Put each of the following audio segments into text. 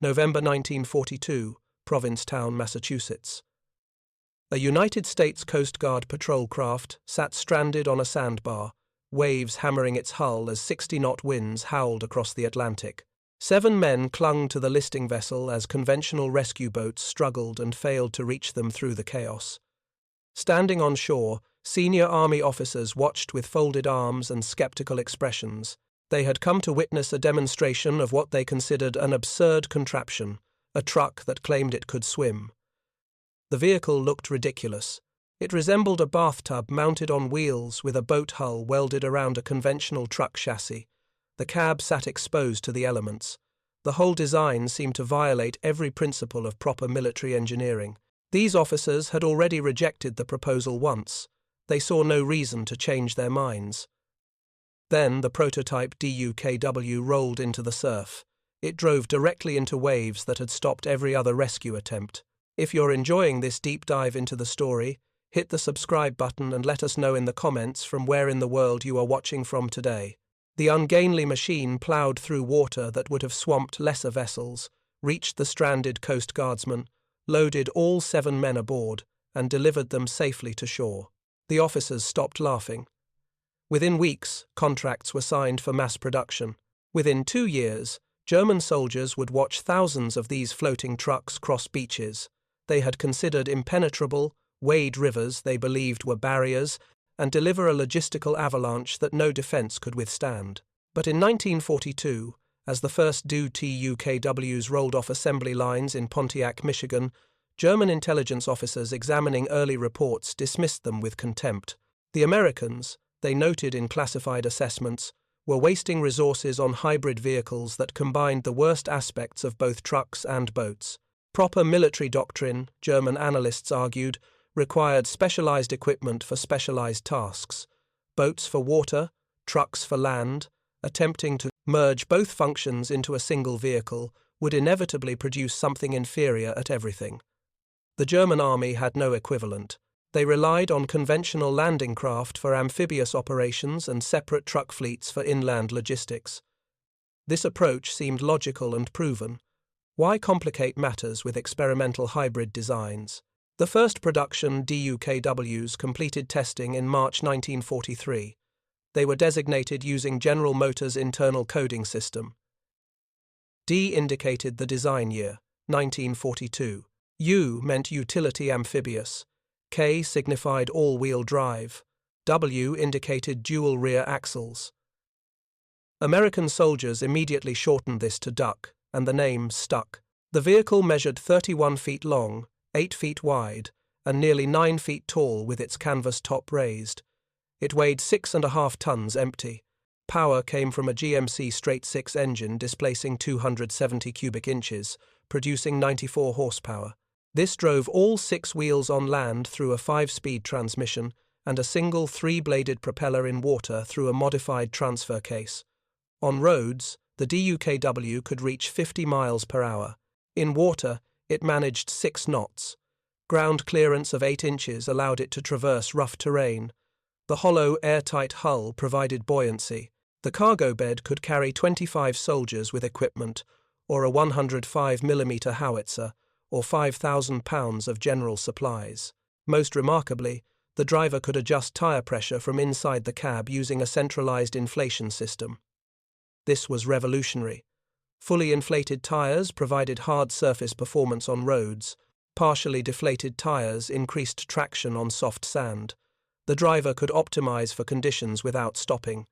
November 1942, Provincetown, Massachusetts. A United States Coast Guard patrol craft sat stranded on a sandbar, waves hammering its hull as 60-knot winds howled across the Atlantic. 7 men clung to the listing vessel as conventional rescue boats struggled and failed to reach them through the chaos. Standing on shore, senior Army officers watched with folded arms and skeptical expressions. They had come to witness a demonstration of what they considered an absurd contraption, a truck that claimed it could swim. The vehicle looked ridiculous. It resembled a bathtub mounted on wheels with a boat hull welded around a conventional truck chassis. The cab sat exposed to the elements. The whole design seemed to violate every principle of proper military engineering. These officers had already rejected the proposal once. They saw no reason to change their minds. Then the prototype DUKW rolled into the surf. It drove directly into waves that had stopped every other rescue attempt. If you're enjoying this deep dive into the story, hit the subscribe button and let us know in the comments from where in the world you are watching from today. The ungainly machine ploughed through water that would have swamped lesser vessels, reached the stranded Coast Guardsmen, loaded all 7 men aboard, and delivered them safely to shore. The officers stopped laughing. Within weeks, contracts were signed for mass production. Within 2 years, German soldiers would watch thousands of these floating trucks cross beaches. They had considered impenetrable, wade rivers they believed were barriers, and deliver a logistical avalanche that no defense could withstand. But in 1942, as the first DUKWs rolled off assembly lines in Pontiac, Michigan, German intelligence officers examining early reports dismissed them with contempt. The Americans, they noted in classified assessments, were wasting resources on hybrid vehicles that combined the worst aspects of both trucks and boats. Proper military doctrine, German analysts argued, required specialized equipment for specialized tasks. Boats for water, trucks for land. Attempting to merge both functions into a single vehicle would inevitably produce something inferior at everything. The German army had no equivalent. They relied on conventional landing craft for amphibious operations and separate truck fleets for inland logistics. This approach seemed logical and proven. Why complicate matters with experimental hybrid designs? The first production DUKWs completed testing in March 1943. They were designated using General Motors' internal coding system. D indicated the design year, 1942. U meant utility amphibious. K signified all-wheel drive. W indicated dual rear axles. American soldiers immediately shortened this to DUK, and the name stuck. The vehicle measured 31 feet long, 8 feet wide, and nearly 9 feet tall with its canvas top raised. It weighed 6.5 tons empty. Power came from a GMC straight-six engine displacing 270 cubic inches, producing 94 horsepower. This drove all 6 wheels on land through a 5-speed transmission and a single 3-bladed propeller in water through a modified transfer case. On roads, the DUKW could reach 50 miles per hour. In water, it managed 6 knots. Ground clearance of 8 inches allowed it to traverse rough terrain. The hollow, airtight hull provided buoyancy. The cargo bed could carry 25 soldiers with equipment, or a 105mm howitzer, or 5,000 pounds of general supplies. Most remarkably, the driver could adjust tire pressure from inside the cab using a centralized inflation system. This was revolutionary. Fully inflated tires provided hard surface performance on roads. Partially deflated tires increased traction on soft sand. The driver could optimize for conditions without stopping.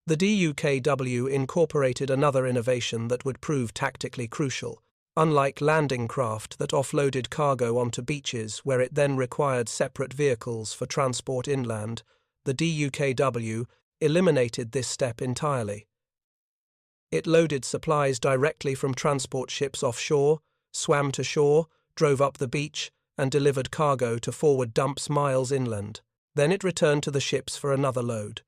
The DUKW incorporated another innovation that would prove tactically crucial. Unlike landing craft that offloaded cargo onto beaches where it then required separate vehicles for transport inland, the DUKW eliminated this step entirely. It loaded supplies directly from transport ships offshore, swam to shore, drove up the beach, and delivered cargo to forward dumps miles inland. Then it returned to the ships for another load.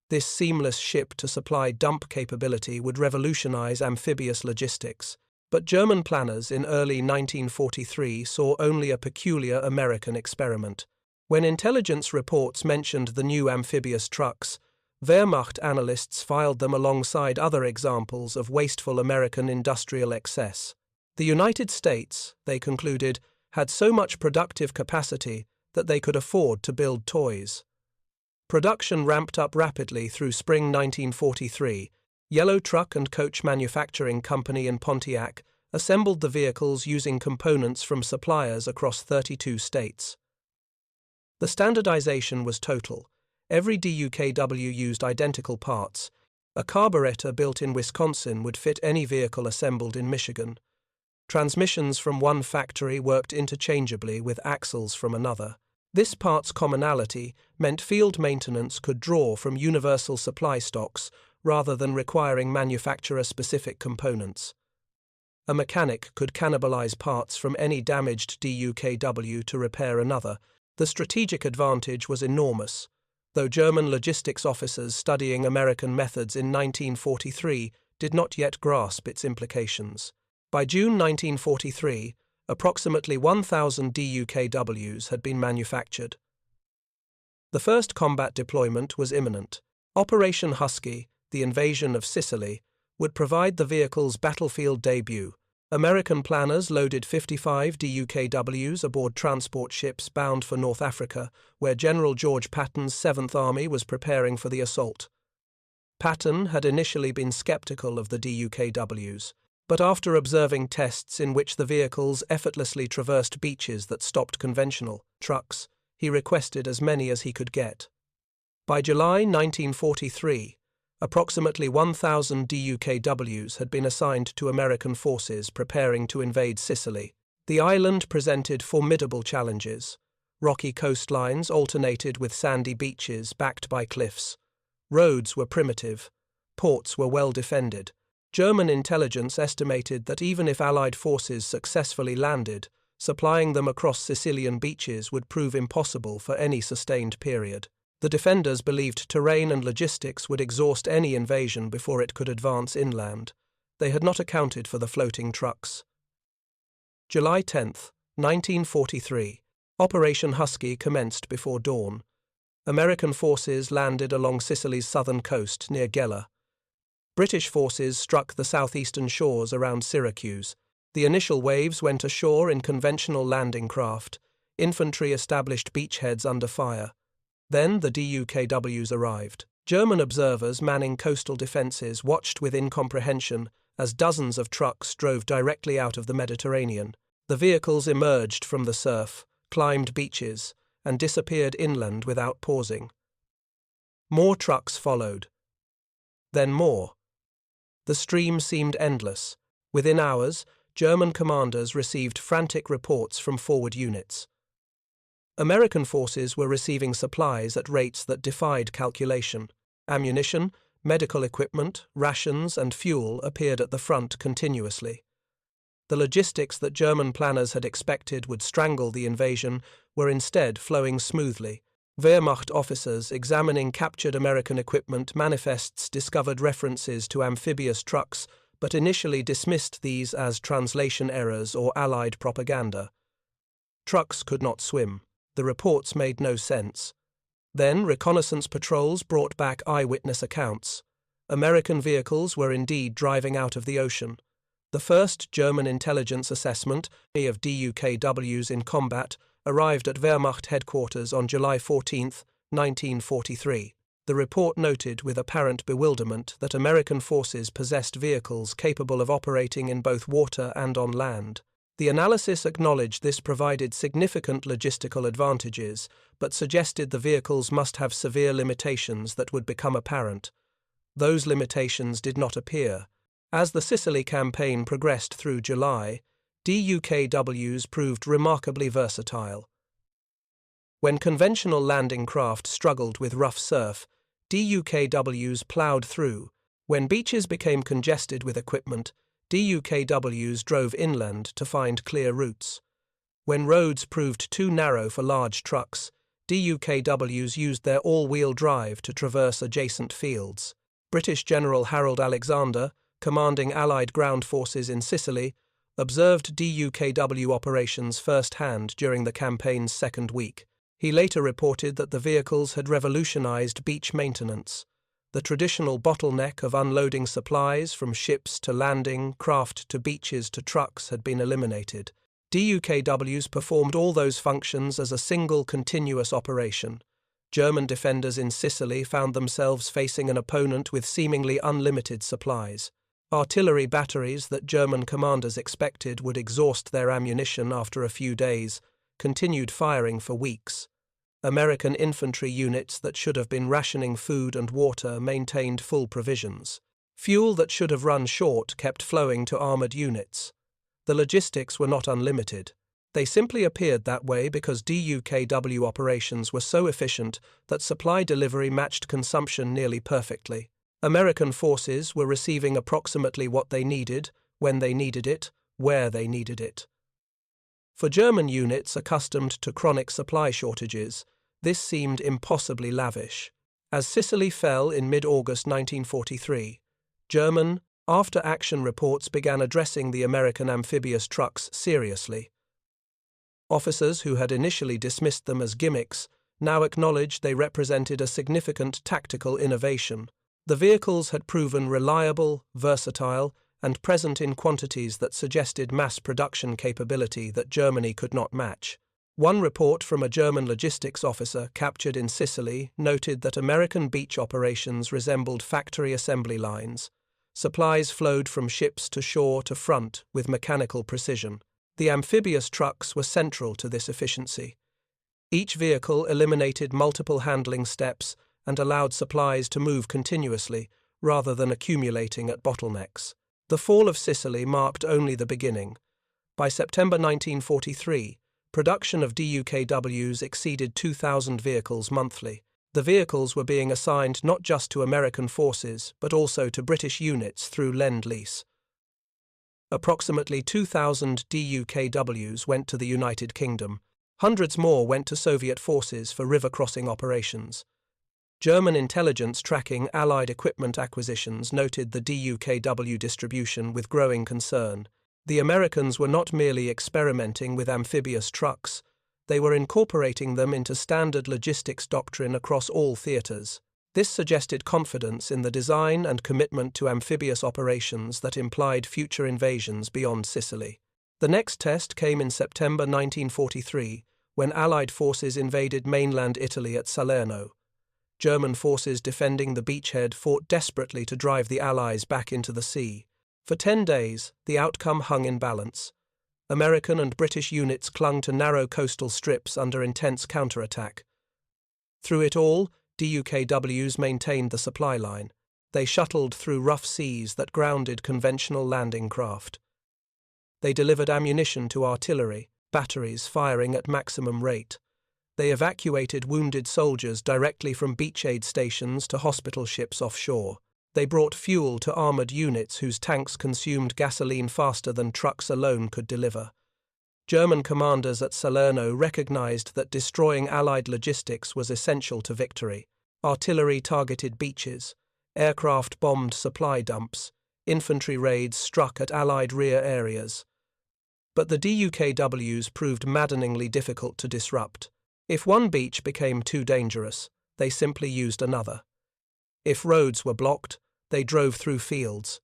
This seamless ship-to-supply dump capability would revolutionize amphibious logistics. But German planners in early 1943 saw only a peculiar American experiment. When intelligence reports mentioned the new amphibious trucks, Wehrmacht analysts filed them alongside other examples of wasteful American industrial excess. The United States, they concluded, had so much productive capacity that they could afford to build toys. Production ramped up rapidly through spring 1943. Yellow Truck and Coach Manufacturing Company in Pontiac assembled the vehicles using components from suppliers across 32 states. The standardization was total. Every DUKW used identical parts. A carburetor built in Wisconsin would fit any vehicle assembled in Michigan. Transmissions from one factory worked interchangeably with axles from another. This parts commonality meant field maintenance could draw from universal supply stocks rather than requiring manufacturer-specific components. A mechanic could cannibalize parts from any damaged DUKW to repair another. The strategic advantage was enormous, though German logistics officers studying American methods in 1943 did not yet grasp its implications. By June 1943, approximately 1,000 DUKWs had been manufactured. The first combat deployment was imminent. Operation Husky, the invasion of Sicily, would provide the vehicle's battlefield debut. American planners loaded 55 DUKWs aboard transport ships bound for North Africa, where General George Patton's 7th Army was preparing for the assault. Patton had initially been skeptical of the DUKWs, but after observing tests in which the vehicles effortlessly traversed beaches that stopped conventional trucks, he requested as many as he could get. By July 1943, approximately 1,000 DUKWs had been assigned to American forces preparing to invade Sicily. The island presented formidable challenges. Rocky coastlines alternated with sandy beaches backed by cliffs. Roads were primitive. Ports were well defended. German intelligence estimated that even if Allied forces successfully landed, supplying them across Sicilian beaches would prove impossible for any sustained period. The defenders believed terrain and logistics would exhaust any invasion before it could advance inland. They had not accounted for the floating trucks. July 10, 1943. Operation Husky commenced before dawn. American forces landed along Sicily's southern coast near Gela. British forces struck the southeastern shores around Syracuse. The initial waves went ashore in conventional landing craft. Infantry established beachheads under fire. Then the DUKWs arrived. German observers manning coastal defences watched with incomprehension as dozens of trucks drove directly out of the Mediterranean. The vehicles emerged from the surf, climbed beaches, and disappeared inland without pausing. More trucks followed. Then more. The stream seemed endless. Within hours, German commanders received frantic reports from forward units. American forces were receiving supplies at rates that defied calculation. Ammunition, medical equipment, rations, and fuel appeared at the front continuously. The logistics that German planners had expected would strangle the invasion were instead flowing smoothly. Wehrmacht officers examining captured American equipment manifests discovered references to amphibious trucks, but initially dismissed these as translation errors or Allied propaganda. Trucks could not swim. The reports made no sense. Then reconnaissance patrols brought back eyewitness accounts. American vehicles were indeed driving out of the ocean. The first German intelligence assessment of DUKWs in combat arrived at Wehrmacht headquarters on July 14, 1943. The report noted with apparent bewilderment that American forces possessed vehicles capable of operating in both water and on land. The analysis acknowledged this provided significant logistical advantages, but suggested the vehicles must have severe limitations that would become apparent. Those limitations did not appear. As the Sicily campaign progressed through July, DUKWs proved remarkably versatile. When conventional landing craft struggled with rough surf, DUKWs plowed through. When beaches became congested with equipment, DUKWs drove inland to find clear routes. When roads proved too narrow for large trucks, DUKWs used their all-wheel drive to traverse adjacent fields. British General Harold Alexander, commanding Allied ground forces in Sicily, observed DUKW operations firsthand during the campaign's second week. He later reported that the vehicles had revolutionized beach maintenance. The traditional bottleneck of unloading supplies from ships to landing, craft to beaches to trucks had been eliminated. DUKWs performed all those functions as a single continuous operation. German defenders in Sicily found themselves facing an opponent with seemingly unlimited supplies. Artillery batteries that German commanders expected would exhaust their ammunition after a few days continued firing for weeks. American infantry units that should have been rationing food and water maintained full provisions. Fuel that should have run short kept flowing to armored units. The logistics were not unlimited. They simply appeared that way because DUKW operations were so efficient that supply delivery matched consumption nearly perfectly. American forces were receiving approximately what they needed, when they needed it, where they needed it. For German units accustomed to chronic supply shortages, this seemed impossibly lavish. As Sicily fell in mid-August 1943, German after-action reports began addressing the American amphibious trucks seriously. Officers who had initially dismissed them as gimmicks now acknowledged they represented a significant tactical innovation. The vehicles had proven reliable, versatile, and present in quantities that suggested mass production capability that Germany could not match. One report from a German logistics officer captured in Sicily noted that American beach operations resembled factory assembly lines. Supplies flowed from ships to shore to front with mechanical precision. The amphibious trucks were central to this efficiency. Each vehicle eliminated multiple handling steps and allowed supplies to move continuously rather than accumulating at bottlenecks. The fall of Sicily marked only the beginning. By September 1943, production of DUKWs exceeded 2,000 vehicles monthly. The vehicles were being assigned not just to American forces, but also to British units through Lend-Lease. Approximately 2,000 DUKWs went to the United Kingdom. Hundreds more went to Soviet forces for river-crossing operations. German intelligence tracking Allied equipment acquisitions noted the DUKW distribution with growing concern. The Americans were not merely experimenting with amphibious trucks, they were incorporating them into standard logistics doctrine across all theaters. This suggested confidence in the design and commitment to amphibious operations that implied future invasions beyond Sicily. The next test came in September 1943, when Allied forces invaded mainland Italy at Salerno. German forces defending the beachhead fought desperately to drive the Allies back into the sea. For 10 days, the outcome hung in balance. American and British units clung to narrow coastal strips under intense counterattack. Through it all, DUKWs maintained the supply line. They shuttled through rough seas that grounded conventional landing craft. They delivered ammunition to artillery, batteries firing at maximum rate. They evacuated wounded soldiers directly from beach aid stations to hospital ships offshore. They brought fuel to armored units whose tanks consumed gasoline faster than trucks alone could deliver. German commanders at Salerno recognized that destroying Allied logistics was essential to victory. Artillery targeted beaches, aircraft bombed supply dumps, infantry raids struck at Allied rear areas. But the DUKWs proved maddeningly difficult to disrupt. If one beach became too dangerous, they simply used another. If roads were blocked, they drove through fields.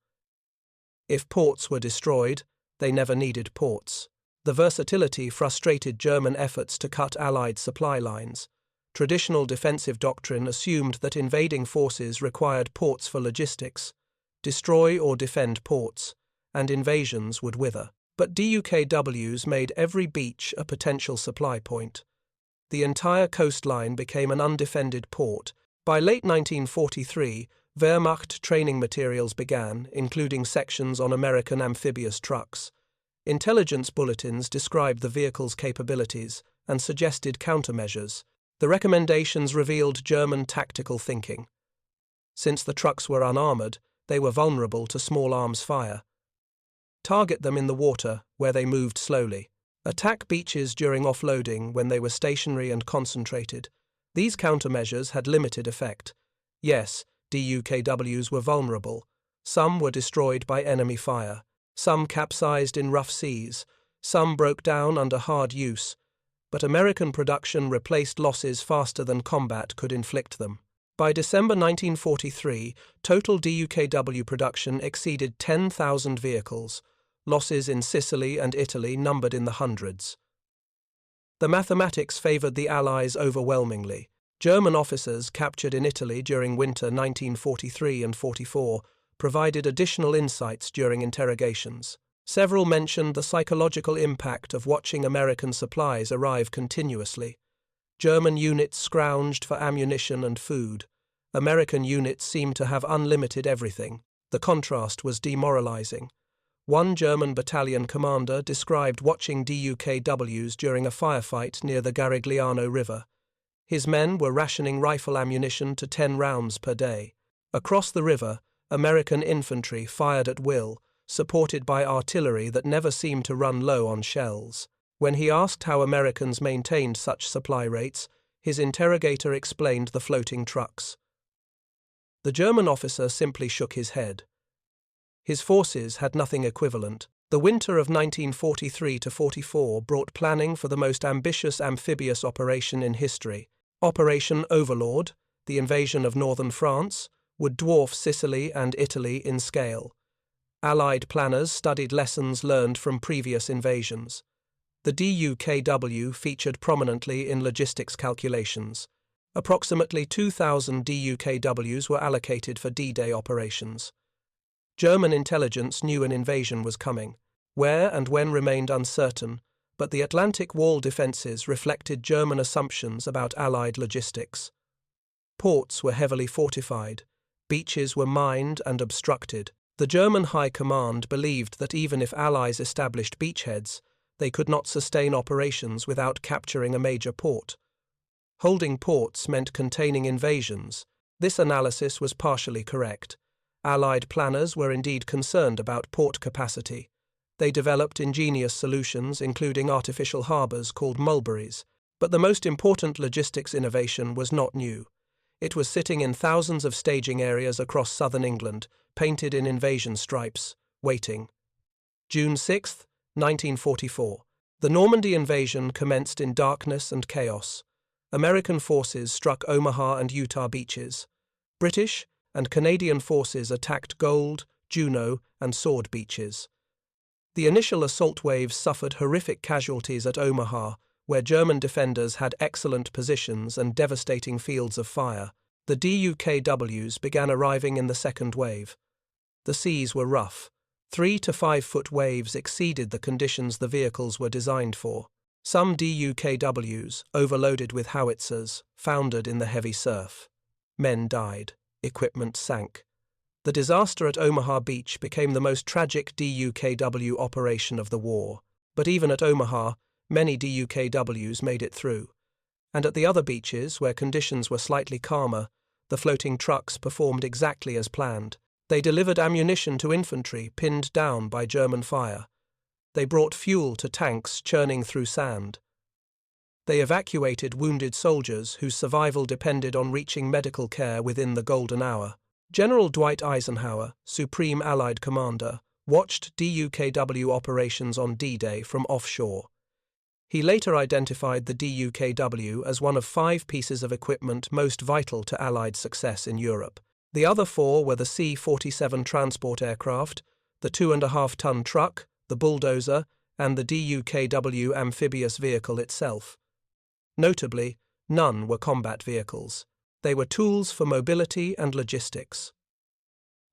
If ports were destroyed, they never needed ports. The versatility frustrated German efforts to cut Allied supply lines. Traditional defensive doctrine assumed that invading forces required ports for logistics, destroy or defend ports, and invasions would wither. But DUKWs made every beach a potential supply point. The entire coastline became an undefended port. By late 1943, Wehrmacht training materials began, including sections on American amphibious trucks. Intelligence bulletins described the vehicle's capabilities and suggested countermeasures. The recommendations revealed German tactical thinking. Since the trucks were unarmored, they were vulnerable to small arms fire. Target them in the water, where they moved slowly. Attack beaches during offloading when they were stationary and concentrated. These countermeasures had limited effect. Yes, DUKWs were vulnerable. Some were destroyed by enemy fire. Some capsized in rough seas. Some broke down under hard use. But American production replaced losses faster than combat could inflict them. By December 1943, total DUKW production exceeded 10,000 vehicles. Losses in Sicily and Italy numbered in the hundreds. The mathematics favored the Allies overwhelmingly. German officers captured in Italy during winter 1943 and 44 provided additional insights during interrogations. Several mentioned the psychological impact of watching American supplies arrive continuously. German units scrounged for ammunition and food. American units seemed to have unlimited everything. The contrast was demoralizing. One German battalion commander described watching DUKWs during a firefight near the Garigliano River. His men were rationing rifle ammunition to 10 rounds per day. Across the river, American infantry fired at will, supported by artillery that never seemed to run low on shells. When he asked how Americans maintained such supply rates, his interrogator explained the floating trucks. The German officer simply shook his head. His forces had nothing equivalent. The winter of 1943–44 brought planning for the most ambitious amphibious operation in history. Operation Overlord, the invasion of northern France, would dwarf Sicily and Italy in scale. Allied planners studied lessons learned from previous invasions. The DUKW featured prominently in logistics calculations. Approximately 2,000 DUKWs were allocated for D-Day operations. German intelligence knew an invasion was coming. Where and when remained uncertain, but the Atlantic Wall defences reflected German assumptions about Allied logistics. Ports were heavily fortified. Beaches were mined and obstructed. The German High Command believed that even if Allies established beachheads, they could not sustain operations without capturing a major port. Holding ports meant containing invasions. This analysis was partially correct. Allied planners were indeed concerned about port capacity. They developed ingenious solutions, including artificial harbours called mulberries. But the most important logistics innovation was not new. It was sitting in thousands of staging areas across southern England, painted in invasion stripes, waiting. June 6, 1944. The Normandy invasion commenced in darkness and chaos. American forces struck Omaha and Utah beaches. British and Canadian forces attacked Gold, Juno, and Sword beaches. The initial assault waves suffered horrific casualties at Omaha, where German defenders had excellent positions and devastating fields of fire. The DUKWs began arriving in the second wave. The seas were rough. 3 to 5 foot waves exceeded the conditions the vehicles were designed for. Some DUKWs, overloaded with howitzers, foundered in the heavy surf. Men died. Equipment sank. The disaster at Omaha Beach became the most tragic DUKW operation of the war. But even at Omaha, many DUKWs made it through. And at the other beaches, where conditions were slightly calmer, the floating trucks performed exactly as planned. They delivered ammunition to infantry pinned down by German fire. They brought fuel to tanks churning through sand. They evacuated wounded soldiers whose survival depended on reaching medical care within the golden hour. General Dwight Eisenhower, Supreme Allied Commander, watched DUKW operations on D-Day from offshore. He later identified the DUKW as one of 5 pieces of equipment most vital to Allied success in Europe. The other 4 were the C-47 transport aircraft, the 2.5-ton truck, the bulldozer, and the DUKW amphibious vehicle itself. Notably, none were combat vehicles. They were tools for mobility and logistics.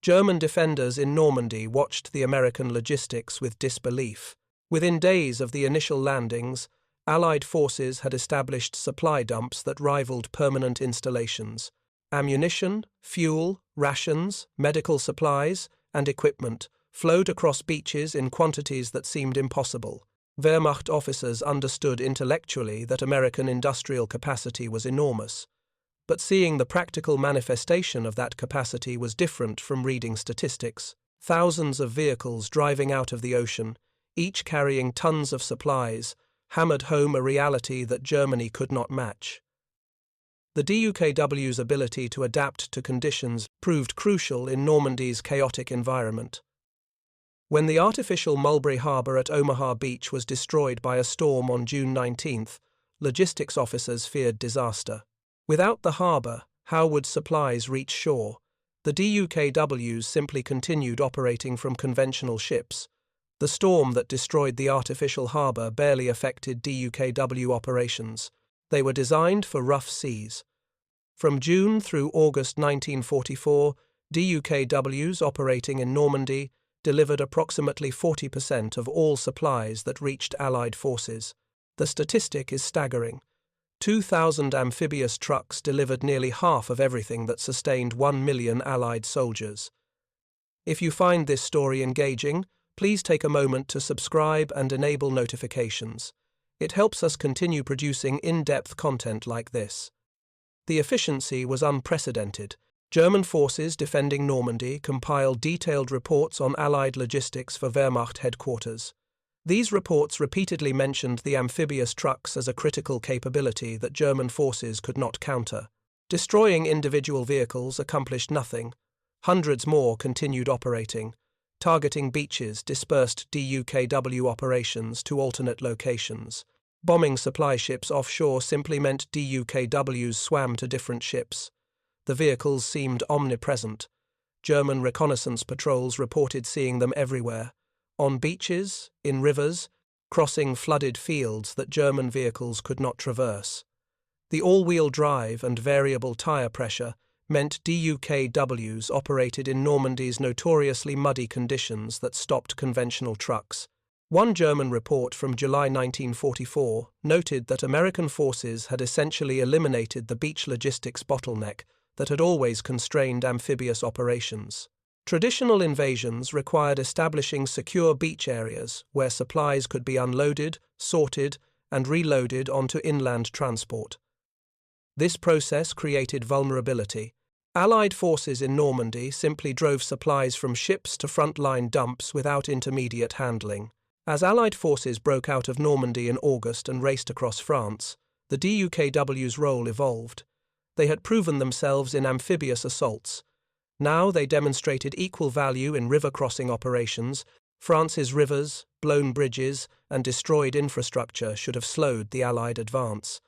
German defenders in Normandy watched the American logistics with disbelief. Within days of the initial landings, Allied forces had established supply dumps that rivaled permanent installations. Ammunition, fuel, rations, medical supplies, and equipment flowed across beaches in quantities that seemed impossible. Wehrmacht officers understood intellectually that American industrial capacity was enormous. But seeing the practical manifestation of that capacity was different from reading statistics. Thousands of vehicles driving out of the ocean, each carrying tons of supplies, hammered home a reality that Germany could not match. The DUKW's ability to adapt to conditions proved crucial in Normandy's chaotic environment. When the artificial Mulberry Harbour at Omaha Beach was destroyed by a storm on June 19th, logistics officers feared disaster. Without the harbour, How would supplies reach shore? The DUKWs simply continued operating from conventional ships. The storm that destroyed the artificial harbour barely affected DUKW operations. They were designed for rough seas. From June through August 1944, DUKWs operating in Normandy delivered approximately 40% of all supplies that reached Allied forces. The statistic is staggering. 2,000 amphibious trucks delivered nearly half of everything that sustained 1 million Allied soldiers. If you find this story engaging, please take a moment to subscribe and enable notifications. It helps us continue producing in-depth content like this. The efficiency was unprecedented. German forces defending Normandy compiled detailed reports on Allied logistics for Wehrmacht headquarters. These reports repeatedly mentioned the amphibious trucks as a critical capability that German forces could not counter. Destroying individual vehicles accomplished nothing. Hundreds more continued operating. Targeting beaches dispersed DUKW operations to alternate locations. Bombing supply ships offshore simply meant DUKWs swam to different ships. The vehicles seemed omnipresent. German reconnaissance patrols reported seeing them everywhere. On beaches, in rivers, crossing flooded fields that German vehicles could not traverse. The all-wheel drive and variable tire pressure meant DUKWs operated in Normandy's notoriously muddy conditions that stopped conventional trucks. One German report from July 1944 noted that American forces had essentially eliminated the beach logistics bottleneck that had always constrained amphibious operations. Traditional invasions required establishing secure beach areas where supplies could be unloaded, sorted, and reloaded onto inland transport. This process created vulnerability. Allied forces in Normandy simply drove supplies from ships to frontline dumps without intermediate handling. As Allied forces broke out of Normandy in August and raced across France, the DUKW's role evolved. They had proven themselves in amphibious assaults. Now they demonstrated equal value in river crossing operations. France's rivers, blown bridges, and destroyed infrastructure should have slowed the Allied advance.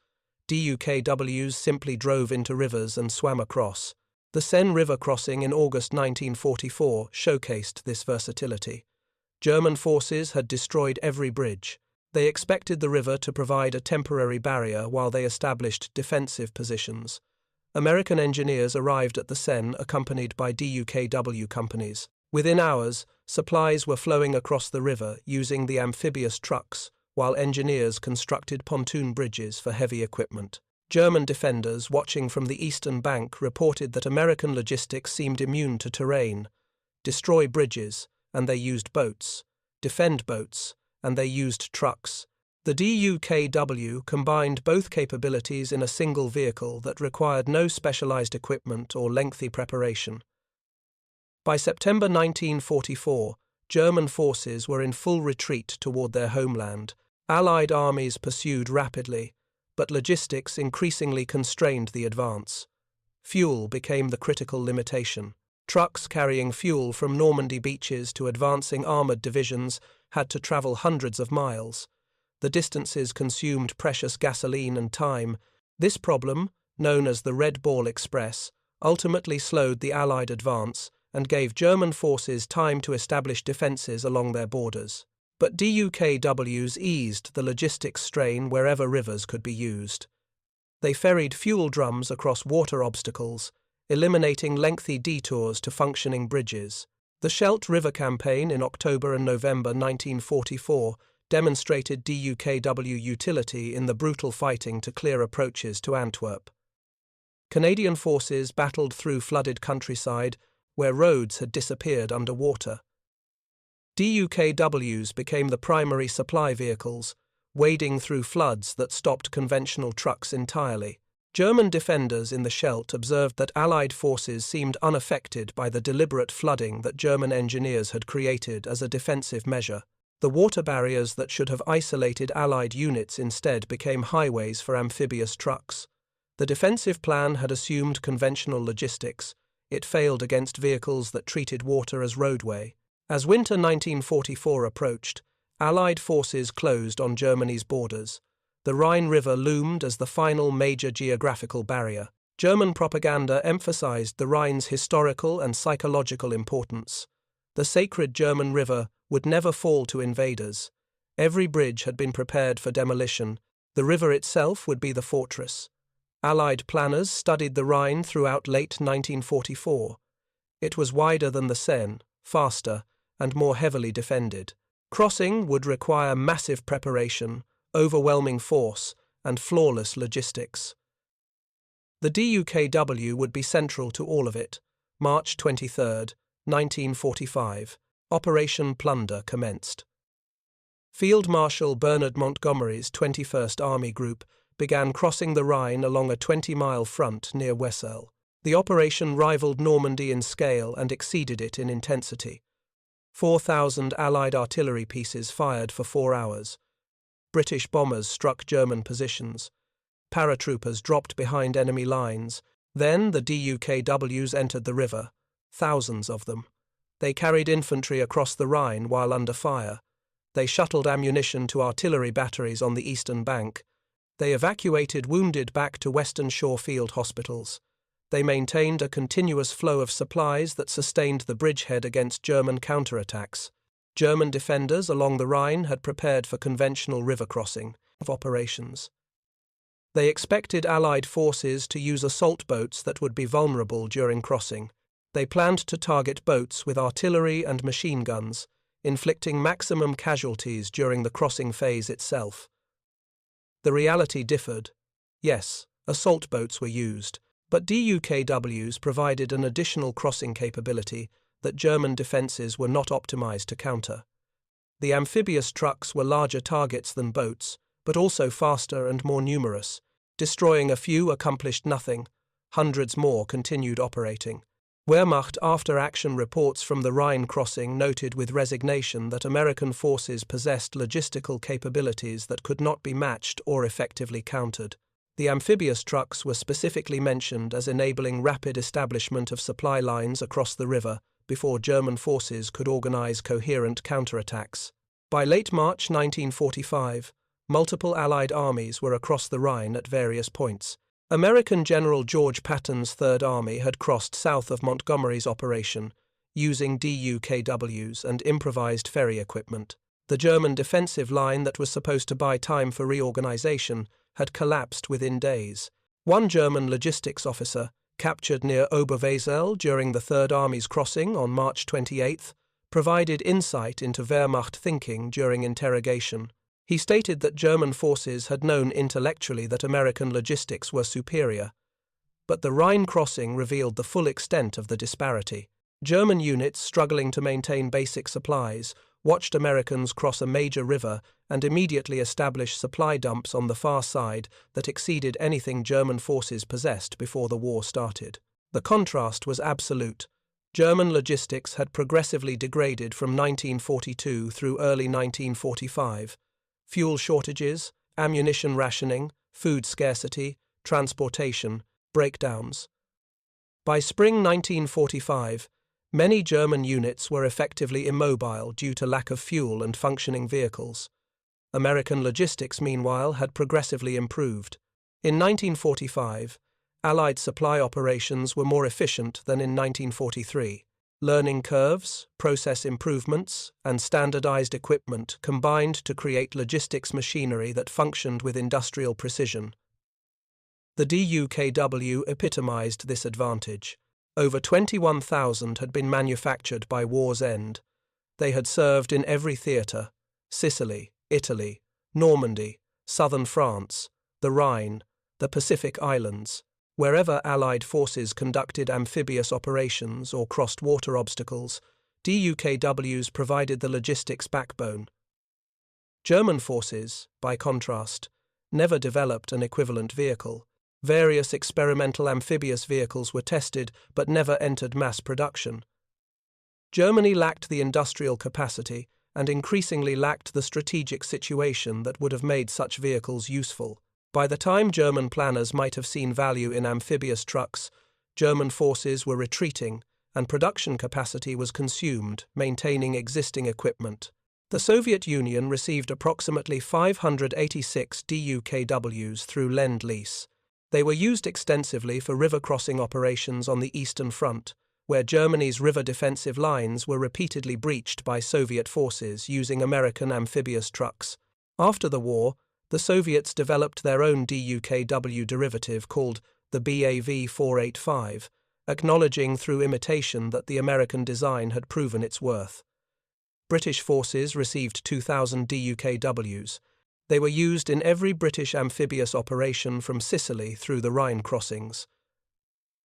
DUKWs simply drove into rivers and swam across. The Seine River crossing in August 1944 showcased this versatility. German forces had destroyed every bridge. They expected the river to provide a temporary barrier while they established defensive positions. American engineers arrived at the Seine accompanied by DUKW companies. Within hours, supplies were flowing across the river using the amphibious trucks, while engineers constructed pontoon bridges for heavy equipment. German defenders watching from the eastern bank reported that American logistics seemed immune to terrain. Destroy bridges, and they used boats. Defend boats, and they used trucks. The DUKW combined both capabilities in a single vehicle that required no specialized equipment or lengthy preparation. By September 1944, German forces were in full retreat toward their homeland. Allied armies pursued rapidly, but logistics increasingly constrained the advance. Fuel became the critical limitation. Trucks carrying fuel from Normandy beaches to advancing armored divisions had to travel hundreds of miles. The distances consumed precious gasoline and time. This problem, known as the Red Ball Express, ultimately slowed the Allied advance and gave German forces time to establish defences along their borders. But DUKWs eased the logistics strain wherever rivers could be used. They ferried fuel drums across water obstacles, eliminating lengthy detours to functioning bridges. The Scheldt River Campaign in October and November 1944 demonstrated DUKW utility in the brutal fighting to clear approaches to Antwerp. Canadian forces battled through flooded countryside where roads had disappeared underwater. DUKWs became the primary supply vehicles, wading through floods that stopped conventional trucks entirely. German defenders in the Scheldt observed that Allied forces seemed unaffected by the deliberate flooding that German engineers had created as a defensive measure. The water barriers that should have isolated Allied units instead became highways for amphibious trucks. The defensive plan had assumed conventional logistics. It failed against vehicles that treated water as roadway. As winter 1944 approached, Allied forces closed on Germany's borders. The Rhine River loomed as the final major geographical barrier. German propaganda emphasized the Rhine's historical and psychological importance. The sacred German river would never fall to invaders. Every bridge had been prepared for demolition. The river itself would be the fortress. Allied planners studied the Rhine throughout late 1944. It was wider than the Seine, faster, and more heavily defended. Crossing would require massive preparation, overwhelming force, and flawless logistics. The DUKW would be central to all of it. March 23, 1945, Operation Plunder commenced. Field Marshal Bernard Montgomery's 21st Army Group began crossing the Rhine along a 20-mile front near Wesel. The operation rivaled Normandy in scale and exceeded it in intensity. 4,000 Allied artillery pieces fired for 4 hours. British bombers struck German positions. Paratroopers dropped behind enemy lines. Then the DUKWs entered the river, thousands of them. They carried infantry across the Rhine while under fire. They shuttled ammunition to artillery batteries on the eastern bank. They evacuated wounded back to Western Shore field hospitals. They maintained a continuous flow of supplies that sustained the bridgehead against German counterattacks. German defenders along the Rhine had prepared for conventional river crossing operations. They expected Allied forces to use assault boats that would be vulnerable during crossing. They planned to target boats with artillery and machine guns, inflicting maximum casualties during the crossing phase itself. The reality differed. Yes, assault boats were used, but DUKWs provided an additional crossing capability that German defences were not optimized to counter. The amphibious trucks were larger targets than boats, but also faster and more numerous. Destroying a few accomplished nothing. Hundreds more continued operating. Wehrmacht after-action reports from the Rhine crossing noted with resignation that American forces possessed logistical capabilities that could not be matched or effectively countered. The amphibious trucks were specifically mentioned as enabling rapid establishment of supply lines across the river before German forces could organize coherent counterattacks. By late March 1945, multiple Allied armies were across the Rhine at various points. American General George Patton's Third Army had crossed south of Montgomery's operation, using DUKWs and improvised ferry equipment. The German defensive line that was supposed to buy time for reorganization had collapsed within days. One German logistics officer, captured near Oberwesel during the Third Army's crossing on March 28, provided insight into Wehrmacht thinking during interrogation. He stated that German forces had known intellectually that American logistics were superior, but the Rhine crossing revealed the full extent of the disparity. German units struggling to maintain basic supplies watched Americans cross a major river and immediately establish supply dumps on the far side that exceeded anything German forces possessed before the war started. The contrast was absolute. German logistics had progressively degraded from 1942 through early 1945. Fuel shortages, ammunition rationing, food scarcity, transportation, breakdowns. By spring 1945, many German units were effectively immobile due to lack of fuel and functioning vehicles. American logistics, meanwhile, had progressively improved. In 1945, Allied supply operations were more efficient than in 1943. Learning curves, process improvements, and standardized equipment combined to create logistics machinery that functioned with industrial precision. The DUKW epitomized this advantage. Over 21,000 had been manufactured by war's end. They had served in every theatre: Sicily, Italy, Normandy, southern France, the Rhine, the Pacific Islands. Wherever Allied forces conducted amphibious operations or crossed water obstacles, DUKWs provided the logistics backbone. German forces, by contrast, never developed an equivalent vehicle. Various experimental amphibious vehicles were tested but never entered mass production. Germany lacked the industrial capacity and increasingly lacked the strategic situation that would have made such vehicles useful. By the time German planners might have seen value in amphibious trucks, German forces were retreating and production capacity was consumed, maintaining existing equipment. The Soviet Union received approximately 586 DUKWs through Lend-Lease. They were used extensively for river crossing operations on the Eastern Front, where Germany's river defensive lines were repeatedly breached by Soviet forces using American amphibious trucks. After the war, the Soviets developed their own DUKW derivative called the BAV-485, acknowledging through imitation that the American design had proven its worth. British forces received 2,000 DUKWs. They were used in every British amphibious operation from Sicily through the Rhine crossings.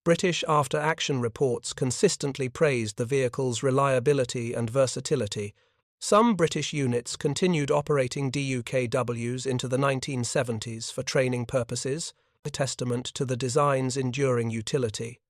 British after-action reports consistently praised the vehicle's reliability and versatility. Some British units continued operating DUKWs into the 1970s for training purposes, a testament to the design's enduring utility.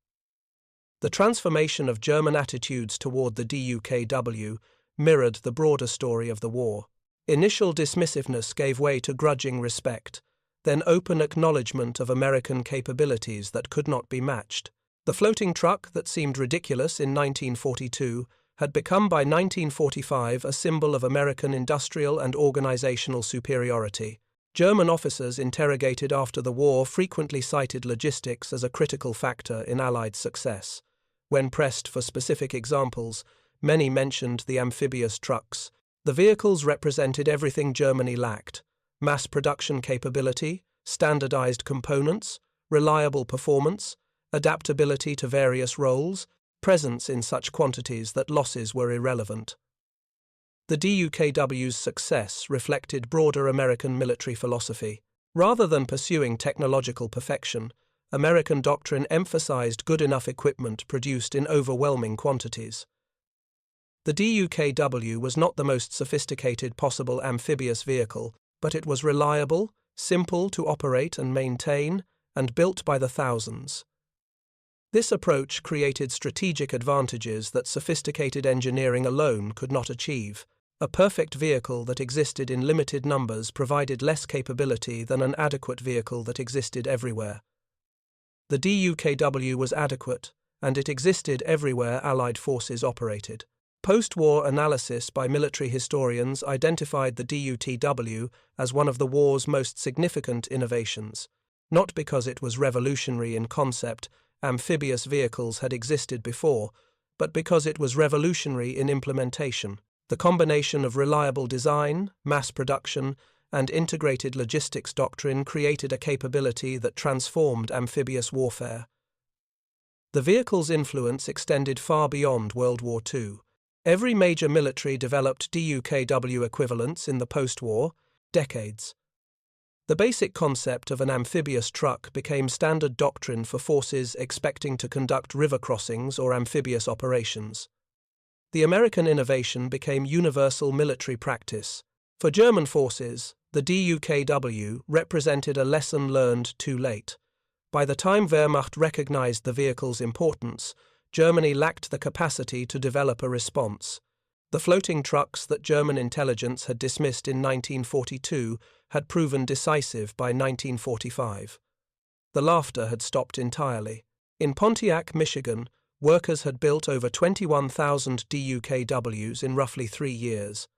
The transformation of German attitudes toward the DUKW mirrored the broader story of the war. Initial dismissiveness gave way to grudging respect, then open acknowledgement of American capabilities that could not be matched. The floating truck that seemed ridiculous in 1942 had become by 1945 a symbol of American industrial and organizational superiority. German officers interrogated after the war frequently cited logistics as a critical factor in Allied success. When pressed for specific examples, many mentioned the amphibious trucks. The vehicles represented everything Germany lacked: mass production capability, standardized components, reliable performance, adaptability to various roles, presence in such quantities that losses were irrelevant. The DUKW's success reflected broader American military philosophy. Rather than pursuing technological perfection, American doctrine emphasized good enough equipment produced in overwhelming quantities. The DUKW was not the most sophisticated possible amphibious vehicle, but it was reliable, simple to operate and maintain, and built by the thousands. This approach created strategic advantages that sophisticated engineering alone could not achieve. A perfect vehicle that existed in limited numbers provided less capability than an adequate vehicle that existed everywhere. The DUKW was adequate, and it existed everywhere Allied forces operated. Post-war analysis by military historians identified the DUTW as one of the war's most significant innovations. Not because it was revolutionary in concept, amphibious vehicles had existed before, but because it was revolutionary in implementation. The combination of reliable design, mass production, and integrated logistics doctrine created a capability that transformed amphibious warfare. The vehicle's influence extended far beyond World War II. Every major military developed DUKW equivalents in the post-war decades. The basic concept of an amphibious truck became standard doctrine for forces expecting to conduct river crossings or amphibious operations. The American innovation became universal military practice. For German forces, the DUKW represented a lesson learned too late. By the time Wehrmacht recognized the vehicle's importance, Germany lacked the capacity to develop a response. The floating trucks that German intelligence had dismissed in 1942 had proven decisive by 1945. The laughter had stopped entirely. In Pontiac, Michigan, workers had built over 21,000 DUKWs in roughly 3 years.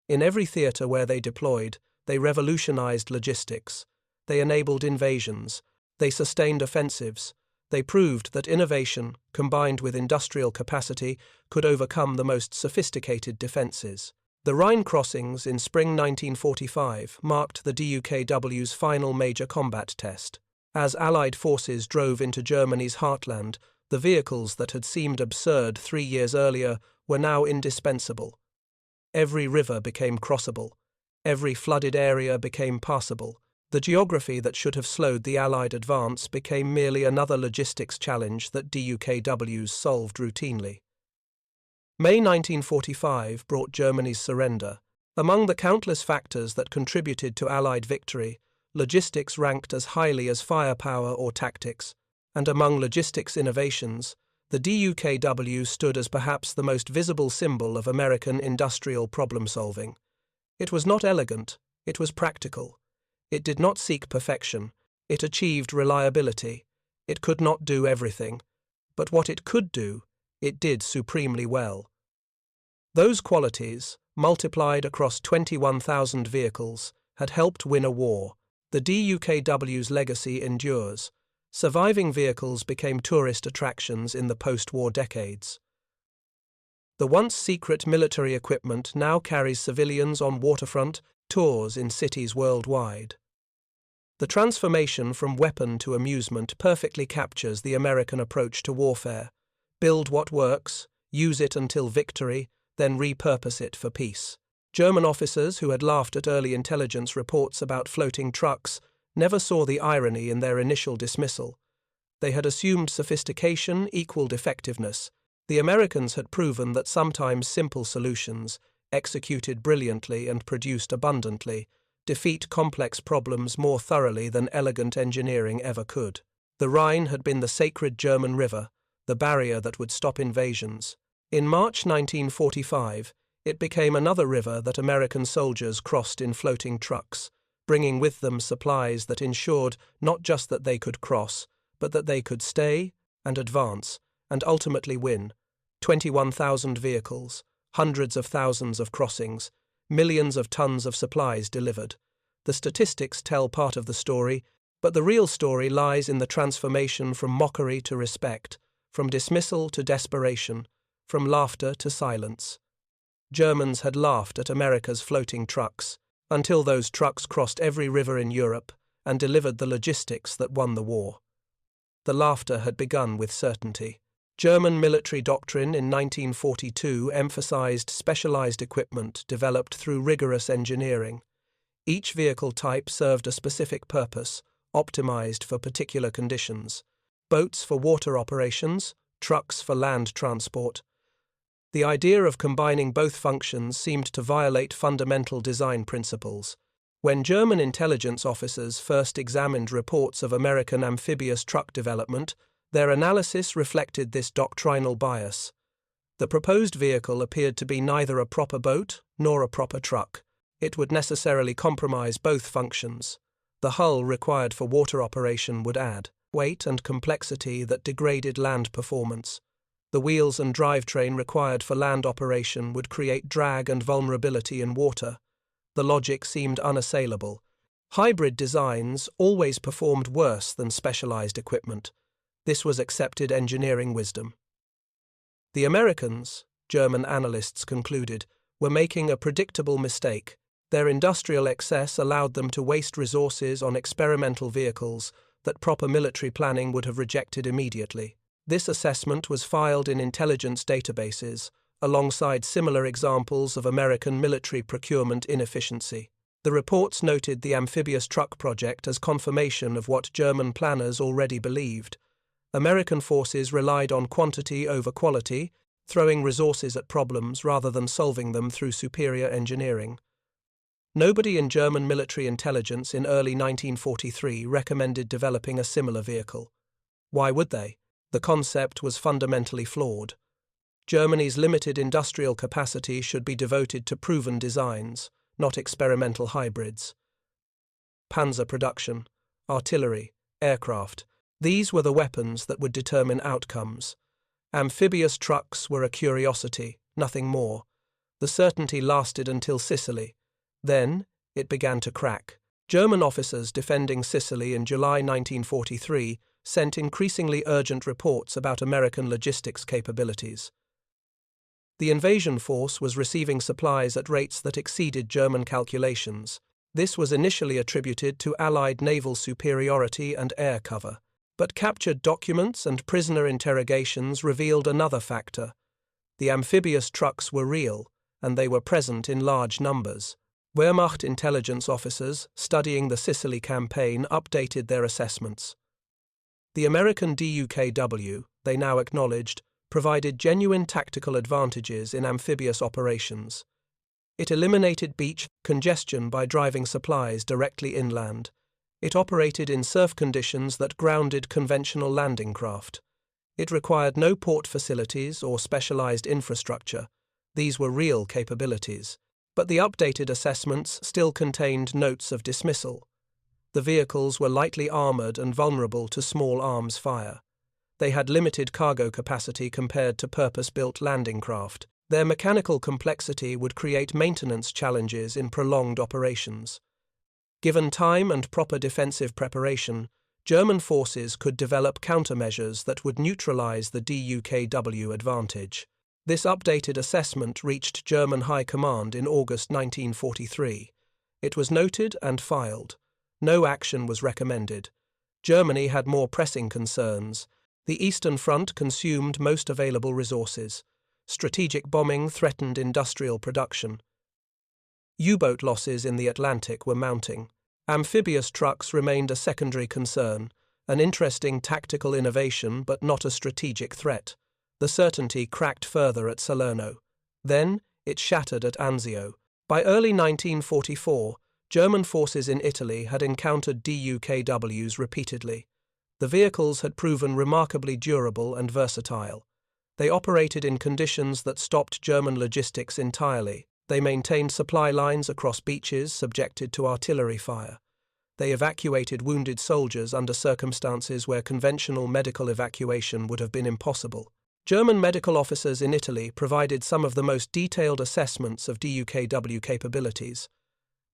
In every theater where they deployed, they revolutionized logistics. They enabled invasions. They sustained offensives. They proved that innovation, combined with industrial capacity, could overcome the most sophisticated defenses. The Rhine crossings in spring 1945 marked the DUKW's final major combat test. As Allied forces drove into Germany's heartland, the vehicles that had seemed absurd 3 years earlier were now indispensable. Every river became crossable. Every flooded area became passable. The geography that should have slowed the Allied advance became merely another logistics challenge that DUKWs solved routinely. May 1945 brought Germany's surrender. Among the countless factors that contributed to Allied victory, logistics ranked as highly as firepower or tactics, and among logistics innovations, the DUKW stood as perhaps the most visible symbol of American industrial problem-solving. It was not elegant, it was practical. It did not seek perfection, it achieved reliability. It could not do everything, but what it could do, it did supremely well. Those qualities, multiplied across 21,000 vehicles, had helped win a war. The DUKW's legacy endures. Surviving vehicles became tourist attractions in the post-war decades. The once secret military equipment now carries civilians on waterfront tours in cities worldwide. The transformation from weapon to amusement perfectly captures the American approach to warfare. Build what works, use it until victory, then repurpose it for peace. German officers who had laughed at early intelligence reports about floating trucks never saw the irony in their initial dismissal. They had assumed sophistication equaled effectiveness. The Americans had proven that sometimes simple solutions, executed brilliantly and produced abundantly, defeat complex problems more thoroughly than elegant engineering ever could. The Rhine had been the sacred German river, the barrier that would stop invasions. In March 1945, it became another river that American soldiers crossed in floating trucks, bringing with them supplies that ensured not just that they could cross, but that they could stay and advance and ultimately win. 21,000 vehicles, hundreds of thousands of crossings, millions of tons of supplies delivered. The statistics tell part of the story, but the real story lies in the transformation from mockery to respect, from dismissal to desperation, from laughter to silence. Germans had laughed at America's floating trucks, until those trucks crossed every river in Europe and delivered the logistics that won the war. The laughter had begun with certainty. German military doctrine in 1942 emphasized specialized equipment developed through rigorous engineering. Each vehicle type served a specific purpose, optimized for particular conditions. Boats for water operations, trucks for land transport. The idea of combining both functions seemed to violate fundamental design principles. When German intelligence officers first examined reports of American amphibious truck development, their analysis reflected this doctrinal bias. The proposed vehicle appeared to be neither a proper boat nor a proper truck. It would necessarily compromise both functions. The hull required for water operation would add weight and complexity that degraded land performance. The wheels and drivetrain required for land operation would create drag and vulnerability in water. The logic seemed unassailable. Hybrid designs always performed worse than specialized equipment. This was accepted engineering wisdom. The Americans, German analysts concluded, were making a predictable mistake. Their industrial excess allowed them to waste resources on experimental vehicles that proper military planning would have rejected immediately. This assessment was filed in intelligence databases, alongside similar examples of American military procurement inefficiency. The reports noted the amphibious truck project as confirmation of what German planners already believed. American forces relied on quantity over quality, throwing resources at problems rather than solving them through superior engineering. Nobody in German military intelligence in early 1943 recommended developing a similar vehicle. Why would they? The concept was fundamentally flawed. Germany's limited industrial capacity should be devoted to proven designs, not experimental hybrids. Panzer production, artillery, aircraft, these were the weapons that would determine outcomes. Amphibious trucks were a curiosity, nothing more. The certainty lasted until Sicily. Then, it began to crack. German officers defending Sicily in July 1943 sent increasingly urgent reports about American logistics capabilities. The invasion force was receiving supplies at rates that exceeded German calculations. This was initially attributed to Allied naval superiority and air cover. But captured documents and prisoner interrogations revealed another factor. The amphibious trucks were real, and they were present in large numbers. Wehrmacht intelligence officers studying the Sicily campaign updated their assessments. The American DUKW, they now acknowledged, provided genuine tactical advantages in amphibious operations. It eliminated beach congestion by driving supplies directly inland. It operated in surf conditions that grounded conventional landing craft. It required no port facilities or specialized infrastructure. These were real capabilities. But the updated assessments still contained notes of dismissal. The vehicles were lightly armored and vulnerable to small arms fire. They had limited cargo capacity compared to purpose-built landing craft. Their mechanical complexity would create maintenance challenges in prolonged operations. Given time and proper defensive preparation, German forces could develop countermeasures that would neutralize the DUKW advantage. This updated assessment reached German High Command in August 1943. It was noted and filed. No action was recommended. Germany had more pressing concerns. The Eastern Front consumed most available resources. Strategic bombing threatened industrial production. U-boat losses in the Atlantic were mounting. Amphibious trucks remained a secondary concern, an interesting tactical innovation but not a strategic threat. The certainty cracked further at Salerno. Then, it shattered at Anzio. By early 1944, German forces in Italy had encountered DUKWs repeatedly. The vehicles had proven remarkably durable and versatile. They operated in conditions that stopped German logistics entirely. They maintained supply lines across beaches subjected to artillery fire. They evacuated wounded soldiers under circumstances where conventional medical evacuation would have been impossible. German medical officers in Italy provided some of the most detailed assessments of DUKW capabilities.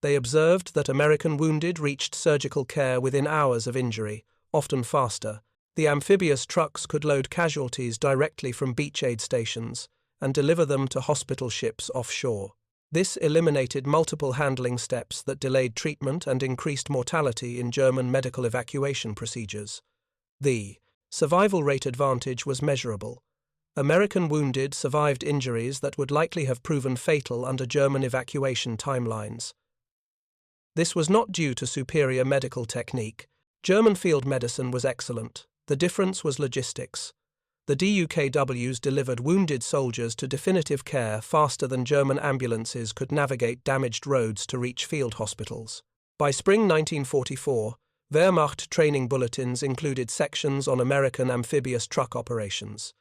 They observed that American wounded reached surgical care within hours of injury, often faster. The amphibious trucks could load casualties directly from beach aid stations and deliver them to hospital ships offshore. This eliminated multiple handling steps that delayed treatment and increased mortality in German medical evacuation procedures. The survival rate advantage was measurable. American wounded survived injuries that would likely have proven fatal under German evacuation timelines. This was not due to superior medical technique. German field medicine was excellent. The difference was logistics. The DUKWs delivered wounded soldiers to definitive care faster than German ambulances could navigate damaged roads to reach field hospitals. By spring 1944, Wehrmacht training bulletins included sections on American amphibious truck operations.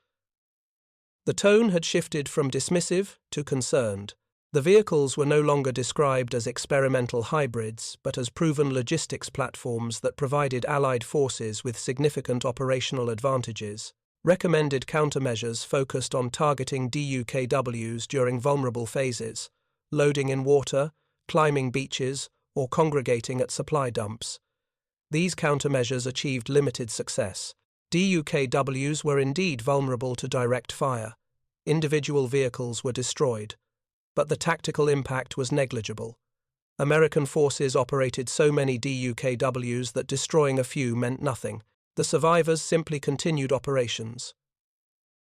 The tone had shifted from dismissive to concerned. The vehicles were no longer described as experimental hybrids, but as proven logistics platforms that provided Allied forces with significant operational advantages. Recommended countermeasures focused on targeting DUKWs during vulnerable phases, loading in water, climbing beaches, or congregating at supply dumps. These countermeasures achieved limited success. DUKWs were indeed vulnerable to direct fire. Individual vehicles were destroyed, but the tactical impact was negligible. American forces operated so many DUKWs that destroying a few meant nothing. The survivors simply continued operations.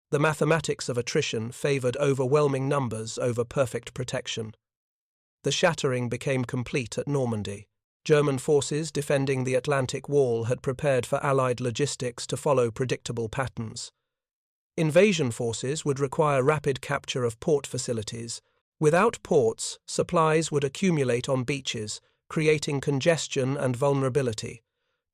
The mathematics of attrition favored overwhelming numbers over perfect protection. The shattering became complete at Normandy. German forces defending the Atlantic Wall had prepared for Allied logistics to follow predictable patterns. Invasion forces would require rapid capture of port facilities. Without ports, supplies would accumulate on beaches, creating congestion and vulnerability.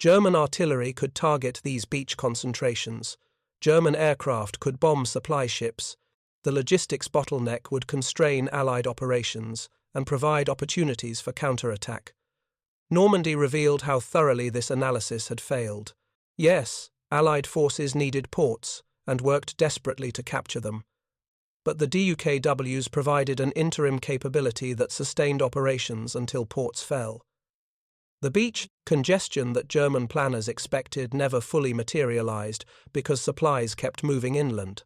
German artillery could target these beach concentrations. German aircraft could bomb supply ships. The logistics bottleneck would constrain Allied operations and provide opportunities for counterattack. Normandy revealed how thoroughly this analysis had failed. Yes, Allied forces needed ports and worked desperately to capture them. But the DUKWs provided an interim capability that sustained operations until ports fell. The beach congestion that German planners expected never fully materialized because supplies kept moving inland.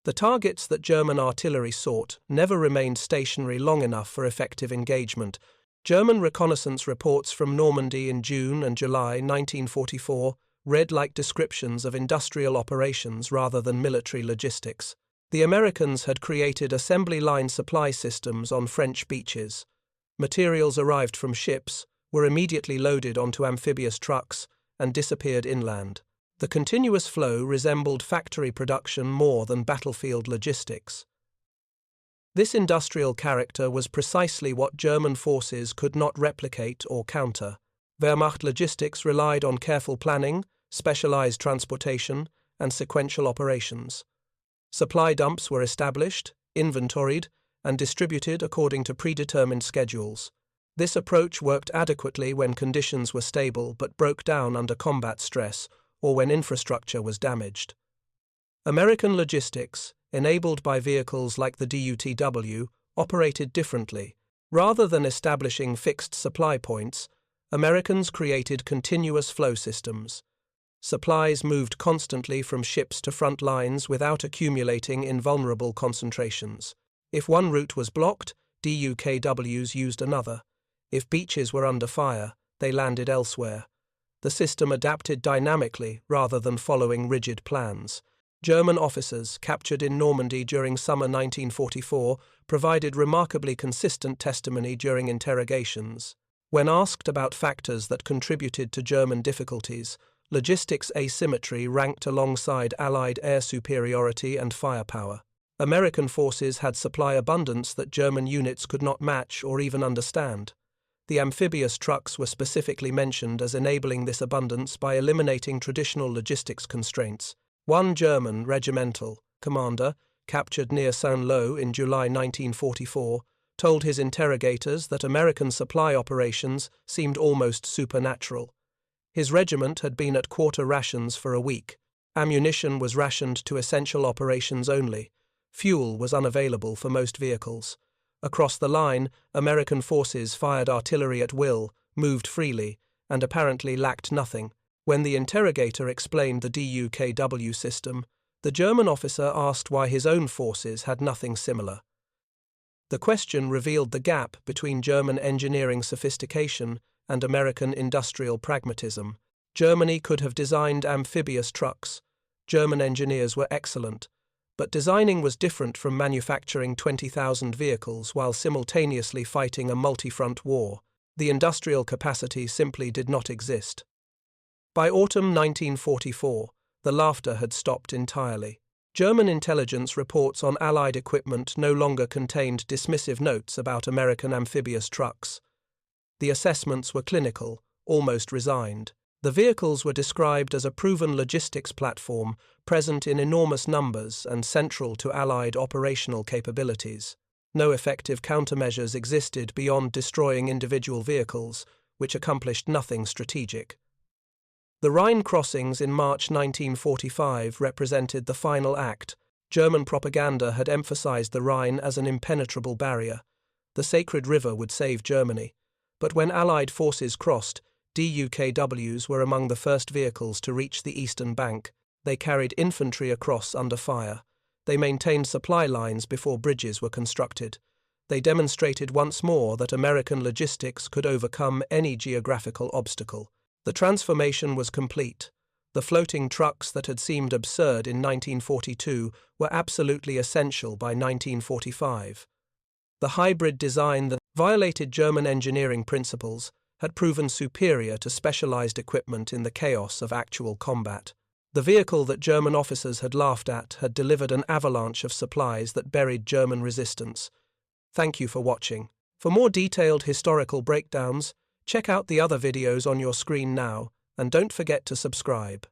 The targets that German artillery sought never remained stationary long enough for effective engagement. German reconnaissance reports from Normandy in June and July 1944 read like descriptions of industrial operations rather than military logistics. The Americans had created assembly line supply systems on French beaches. Materials arrived from ships, were immediately loaded onto amphibious trucks, and disappeared inland. The continuous flow resembled factory production more than battlefield logistics. This industrial character was precisely what German forces could not replicate or counter. Wehrmacht logistics relied on careful planning, specialized transportation, and sequential operations. Supply dumps were established, inventoried, and distributed according to predetermined schedules. This approach worked adequately when conditions were stable but broke down under combat stress or when infrastructure was damaged. American logistics, enabled by vehicles like the DUTW, operated differently. Rather than establishing fixed supply points, Americans created continuous flow systems. Supplies moved constantly from ships to front lines without accumulating in vulnerable concentrations. If one route was blocked, DUKWs used another. If beaches were under fire, they landed elsewhere. The system adapted dynamically rather than following rigid plans. German officers, captured in Normandy during summer 1944, provided remarkably consistent testimony during interrogations. When asked about factors that contributed to German difficulties, logistics asymmetry ranked alongside Allied air superiority and firepower. American forces had supply abundance that German units could not match or even understand. The amphibious trucks were specifically mentioned as enabling this abundance by eliminating traditional logistics constraints. One German regimental commander, captured near Saint-Lô in July 1944, told his interrogators that American supply operations seemed almost supernatural. His regiment had been at quarter rations for a week. Ammunition was rationed to essential operations only. Fuel was unavailable for most vehicles. Across the line, American forces fired artillery at will, moved freely, and apparently lacked nothing. When the interrogator explained the DUKW system, the German officer asked why his own forces had nothing similar. The question revealed the gap between German engineering sophistication and American industrial pragmatism. Germany could have designed amphibious trucks. German engineers were excellent, but designing was different from manufacturing 20,000 vehicles while simultaneously fighting a multi-front war. The industrial capacity simply did not exist. By autumn 1944, the laughter had stopped entirely. German intelligence reports on Allied equipment no longer contained dismissive notes about American amphibious trucks. The assessments were clinical, almost resigned. The vehicles were described as a proven logistics platform present in enormous numbers and central to Allied operational capabilities. No effective countermeasures existed beyond destroying individual vehicles, which accomplished nothing strategic. The Rhine crossings in March 1945 represented the final act. German propaganda had emphasized the Rhine as an impenetrable barrier. The sacred river would save Germany. But when Allied forces crossed, DUKWs were among the first vehicles to reach the eastern bank. They carried infantry across under fire. They maintained supply lines before bridges were constructed. They demonstrated once more that American logistics could overcome any geographical obstacle. The transformation was complete. The floating trucks that had seemed absurd in 1942 were absolutely essential by 1945. The hybrid design that violated German engineering principles had proven superior to specialized equipment in the chaos of actual combat. The vehicle that German officers had laughed at had delivered an avalanche of supplies that buried German resistance. Thank you for watching. For more detailed historical breakdowns, check out the other videos on your screen now, and don't forget to subscribe.